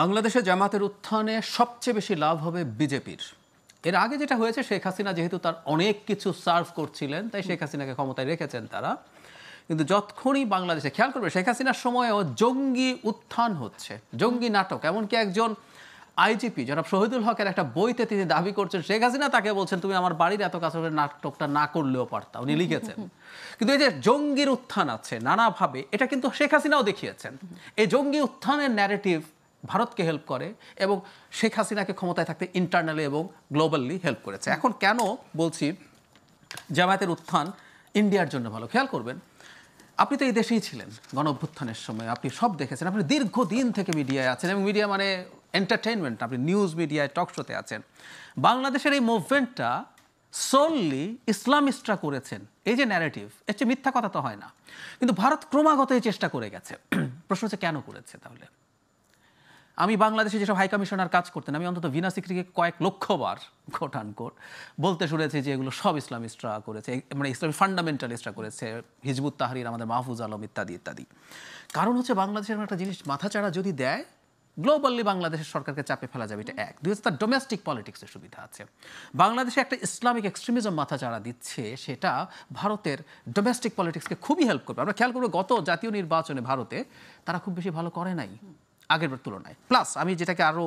বাংলাদেশে জামাতের উত্থানে সবচেয়ে বেশি লাভ হবে বিজেপির। এর আগে যেটা হয়েছে, শেখ হাসিনা যেহেতু তার অনেক কিছু সার্ভ করছিলেন, তাই শেখ হাসিনাকে ক্ষমতায় রেখেছেন তারা। কিন্তু যতক্ষণই বাংলাদেশে, খেয়াল করবে, শেখ হাসিনার সময়ও জঙ্গি উত্থান হচ্ছে, জঙ্গি নাটক। এমনকি একজন আইজিপি জনাব শহীদুল হকের একটা বইতে তিনি দাবি করছেন শেখ হাসিনা তাকে বলছেন, তুমি আমার বাড়ির এত কাছে নাটকটা না করলেও পারতা, উনি লিখেছেন। কিন্তু এই যে জঙ্গির উত্থান আছে নানাভাবে, এটা কিন্তু শেখ হাসিনাও দেখিয়েছেন। এই জঙ্গি উত্থানের ন্যারেটিভ ভারতকে হেল্প করে এবং শেখ হাসিনাকে ক্ষমতায় থাকতে ইন্টারনালি এবং গ্লোবালি হেল্প করেছে। এখন কেন বলছি জামায়াতের উত্থান ইন্ডিয়ার জন্য ভালো, খেয়াল করবেন। আপনি তো এই দেশেই ছিলেন গণ অভ্যুত্থানের সময়, আপনি সব দেখেছেন, আপনি দীর্ঘদিন থেকে মিডিয়ায় আছেন, এবং মিডিয়া মানে এন্টারটেইনমেন্ট, আপনি নিউজ মিডিয়ায়, টক শোতে আছেন। বাংলাদেশের এই মুভমেন্টটা সোললি ইসলামিস্টরা করেছেন, এই যে ন্যারেটিভ, এর চেয়ে মিথ্যা কথা তো হয় না। কিন্তু ভারত ক্রমাগত এই চেষ্টা করে গেছে। প্রশ্ন হচ্ছে কেন করেছে তাহলে? আমি বাংলাদেশে যেসব হাই কমিশনার কাজ করতেন, আমি অন্তত ভিনা সিকরিকে কয়েক লক্ষবার কোট আনকোট বলতে শুনেছি যে এগুলো সব ইসলামিস্টরা করেছে, মানে ইসলামী ফান্ডামেন্টালিস্টরা করেছে, হিজবুত তাহরির, আমাদের মাহফুজ আলম ইত্যাদি ইত্যাদি। কারণ হচ্ছে বাংলাদেশের একটা জিনিস মাথাচাড়া যদি দেয়, গ্লোবালি বাংলাদেশের সরকারকে চাপে ফেলা যাবে, এটা এক। দুই হচ্ছে তার ডোমেস্টিক পলিটিক্সের সুবিধা আছে। বাংলাদেশে একটা ইসলামিক এক্সট্রিমিজম মাথাচাড়া দিচ্ছে, সেটা ভারতের ডোমেস্টিক পলিটিক্সকে খুবই হেল্প করবে। আমরা খেয়াল করবো গত জাতীয় নির্বাচনে ভারতে তারা খুব বেশি ভালো করে নাই আগের তুলনায়। প্লাস আমি যেটাকে আরও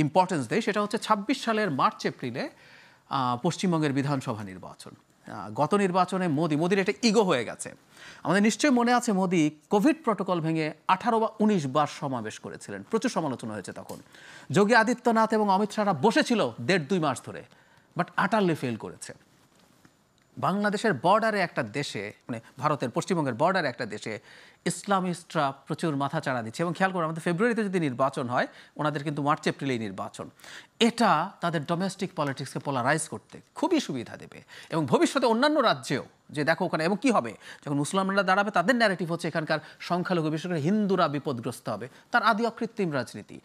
ইম্পর্টেন্স দেই, সেটা হচ্ছে ২৬ সালের মার্চ এপ্রিলে পশ্চিমবঙ্গের বিধানসভা নির্বাচন। গত নির্বাচনে মোদির একটা ইগো হয়ে গেছে। আমাদের নিশ্চয়ই মনে আছে, মোদি কোভিড প্রটোকল ভেঙে 18 বা 19 বার সমাবেশ করেছিলেন, প্রচুর সমালোচনা হয়েছে তখন। যোগী আদিত্যনাথ এবং অমিত শাহরা বসেছিল 1.5-2 মাস ধরে, বাট আটারলি ফেল করেছে। বাংলাদেশের বর্ডারে একটা দেশে, মানে ভারতের পশ্চিমবঙ্গের বর্ডারে একটা দেশে ইসলামিস্টরা প্রচুর মাথাচাড়া দিচ্ছে। এবং খেয়াল করুন, আমাদের ফেব্রুয়ারিতে যদি নির্বাচন হয়, ওনাদের কিন্তু মার্চ এপ্রিলেই নির্বাচন। এটা তাদের ডোমেস্টিক পলিটিক্সকে পোলারাইজ করতে খুবই সুবিধা দেবে, এবং ভবিষ্যতে অন্যান্য রাজ্যেও যে দেখো ওখানে, এবং কী হবে যখন মুসলমানরা দাঁড়াবে, তাদের ন্যারেটিভ হচ্ছে এখানকার সংখ্যালঘু, বিশেষ করে হিন্দুরা বিপদগ্রস্ত হবে, তার আদি অকৃত্রিম রাজনীতি।